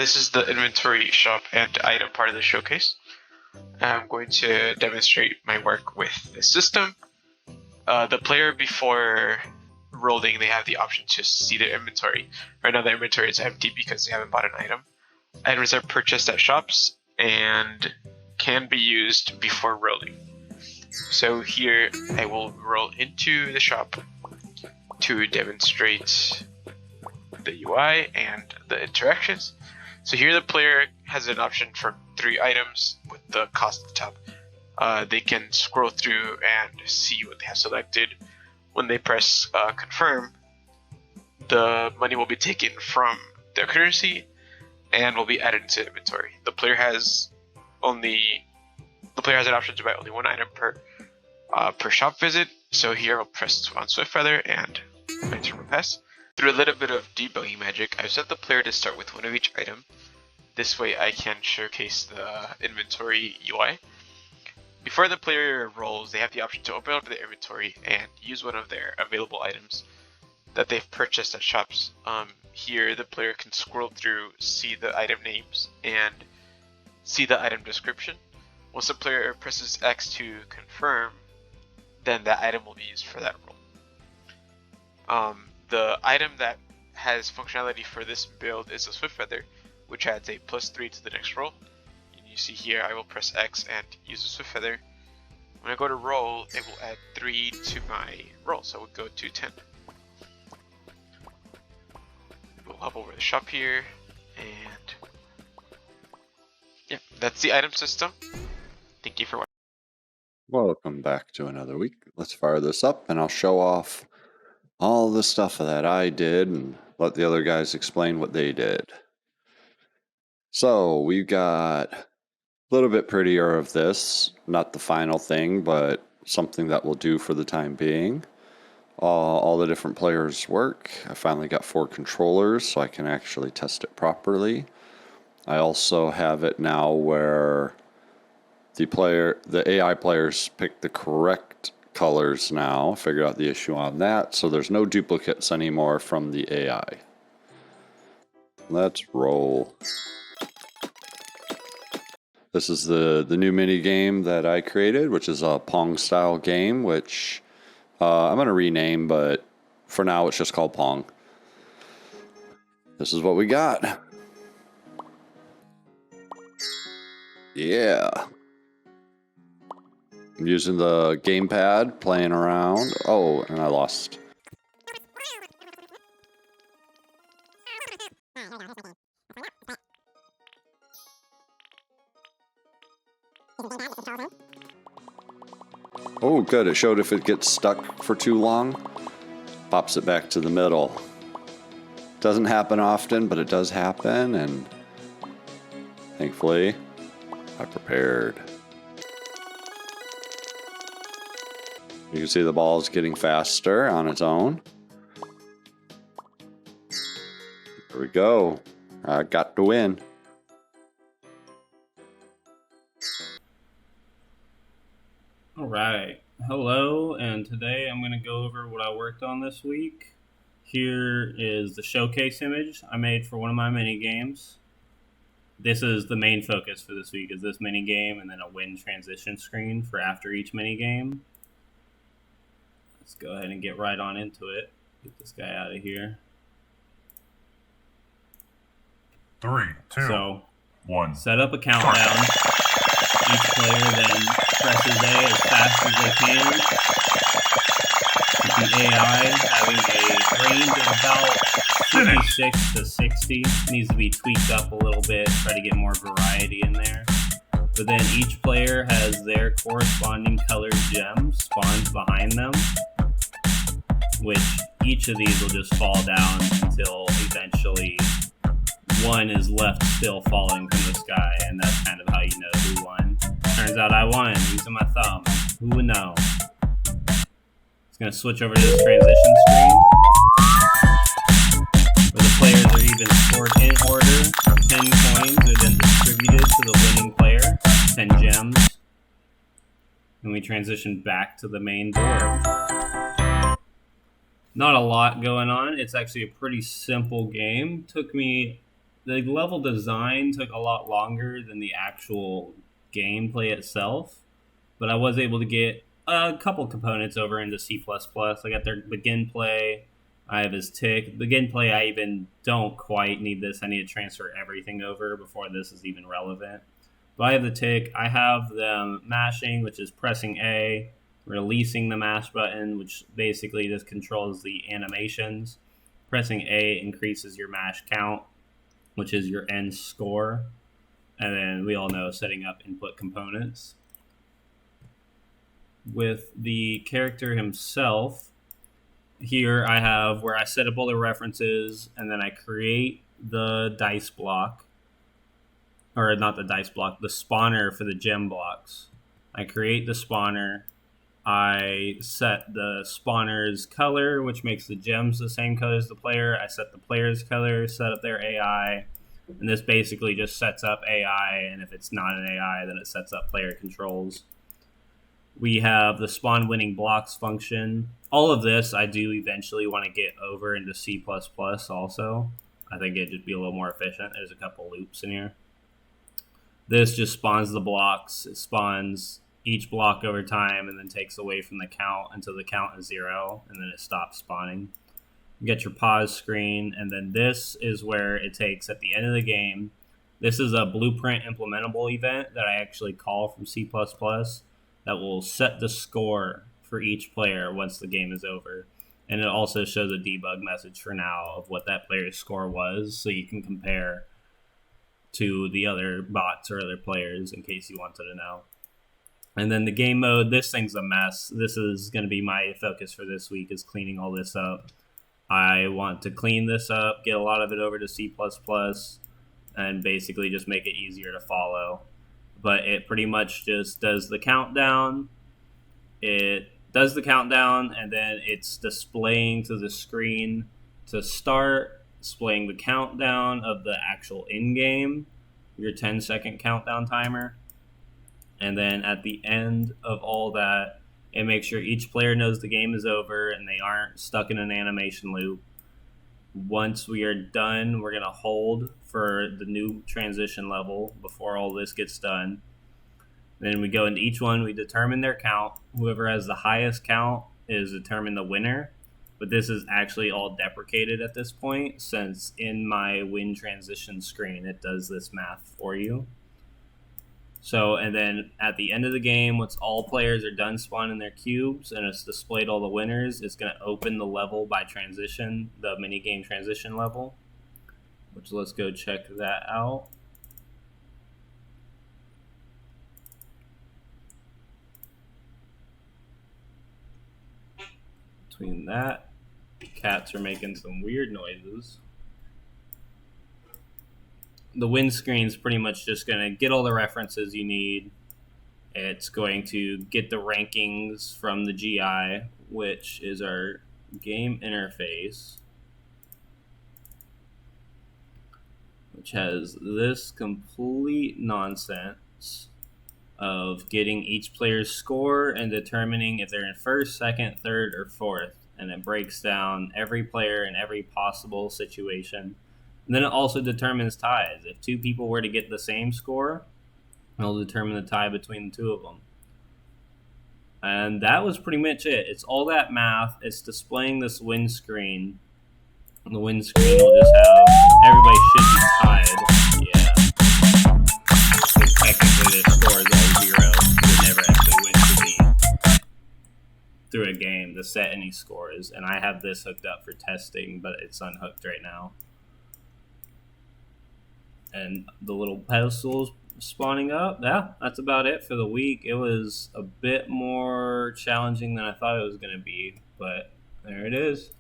This is the inventory shop and item part of the showcase. I'm going to demonstrate my work with the system. The player, before rolling, they have the option to see their inventory. Right now the inventory is empty because they haven't bought an item. Items are purchased at shops and can be used before rolling. So here I will roll into the shop to demonstrate the UI and the interactions. So here the player has an option for 3 items with the cost at the top. They can scroll through and see what they have selected. When they press confirm, the money will be taken from their currency and will be added to inventory. The player has an option to buy only 1 item per shop visit. So here I'll press on Swift Feather and my turn will pass. Through a little bit of debugging magic, I've set the player to start with 1 of each item. This way I can showcase the inventory UI. Before the player rolls, they have the option to open up their inventory and use one of their available items that they've purchased at shops. Here the player can scroll through, see the item names, and see the item description. Once the player presses X to confirm, then that item will be used for that roll. The item that has functionality for this build is a Swift Feather, which adds a +3 to the next roll. And you see here I will press X and use the Swift Feather. When I go to roll, it will add 3 to my roll, so we'll go to 10. We'll hop over the shop here, and yeah, that's the item system. Thank you for watching. Welcome back to another week. Let's fire this up and I'll show off all the stuff that I did and let the other guys explain what they did. So we've got a little bit prettier of this, not the final thing, but something that will do for the time being. All the different players work. I finally got 4 controllers so I can actually test it properly. I also have it now where the AI players pick the correct colors now. Figured out the issue on that, so there's no duplicates anymore from the AI. Let's roll. This is the new mini game that I created, which is a Pong style game, which I'm going to rename, but for now it's just called Pong. This is what we got. Yeah. I'm using the gamepad, playing around. Oh, and I lost. Oh, good. It showed if it gets stuck for too long, pops it back to the middle. Doesn't happen often, but it does happen, and thankfully, I prepared. You can see the ball is getting faster on its own. There we go. I got to win. Alright, hello, and today I'm going to go over what I worked on this week. Here is the showcase image I made for one of my mini games. This is the main focus for this week, is this mini game, and then a win transition screen for after each mini game. Let's go ahead and get right on into it. Get this guy out of here. 3, 2, 1. Set up a countdown. Each player then presses A as fast as they can. With the AI having a range of about 56 to 60. Needs to be tweaked up a little bit, try to get more variety in there. But then each player has their corresponding colored gem spawned behind them, which each of these will just fall down until eventually one is left still falling from the sky, and that's kind of how you know who won. Turns out I won using my thumb. Who would know? It's going to switch over to this transition screen, where the players are even scored in order. 10 coins are then distributed to the winning player, 10 gems. And we transition back to the main board. Not a lot going on. It's actually a pretty simple game. Took me the level design took a lot longer than the actual gameplay itself, but I was able to get a couple components over into C++. I got their begin play. I have his tick. Begin play, I even don't quite need this. I need to transfer everything over before this is even relevant. But I have the tick. I have the mashing, which is pressing A, releasing the mash button, which basically just controls the animations. Pressing A increases your mash count, which is your end score. And then we all know setting up input components. With the character himself, here I have where I set up all the references, and then I create the dice block. Or not the dice block, the spawner for the gem blocks. I create the spawner. I set the spawner's color, which makes the gems the same color as the player. I set the player's color, set up their AI, and this basically just sets up AI, and if it's not an AI, then it sets up player controls. We have the spawn winning blocks function. All of this I do eventually want to get over into C++ also. I think it'd just be a little more efficient. There's a couple loops in here. This just spawns the blocks. It spawns each block over time and then takes away from the count until the count is 0, and then it stops spawning. You get your pause screen, and then this is where it takes at the end of the game. This is a blueprint implementable event that I actually call from C++ that will set the score for each player once the game is over. And it also shows a debug message for now of what that player's score was, so you can compare to the other bots or other players in case you wanted to know. And then the game mode, this thing's a mess. This is going to be my focus for this week, is cleaning all this up. I want to clean this up, get a lot of it over to C++, and basically just make it easier to follow. But it pretty much just does the countdown. It does the countdown, and then it's displaying to the screen to start, displaying the countdown of the actual in-game, your 10-second countdown timer. And then at the end of all that, it makes sure each player knows the game is over and they aren't stuck in an animation loop. Once we are done, we're going to hold for the new transition level before all this gets done. Then we go into each one, we determine their count. Whoever has the highest count is determined the winner. But this is actually all deprecated at this point, since in my win transition screen, it does this math for you. So, and then at the end of the game, once all players are done spawning their cubes and it's displayed all the winners, it's going to open the level by transition, the minigame transition level, which let's go check that out. Between that, cats are making some weird noises. The win screen is pretty much just going to get all the references you need. It's going to get the rankings from the GI, which is our game interface, which has this complete nonsense of getting each player's score and determining if they're in first, second, third, or fourth. And it breaks down every player in every possible situation. And then it also determines ties. If two people were to get the same score, it'll determine the tie between the two of them. And that was pretty much it. It's all that math. It's displaying this win screen. And the win screen will just have everybody should be tied. Yeah. Because technically the score is all 0. You never actually win through a game to set any scores. And I have this hooked up for testing, but it's unhooked right now. And the little pedestals spawning up. Yeah, that's about it for the week. It was a bit more challenging than I thought it was going to be, but there it is.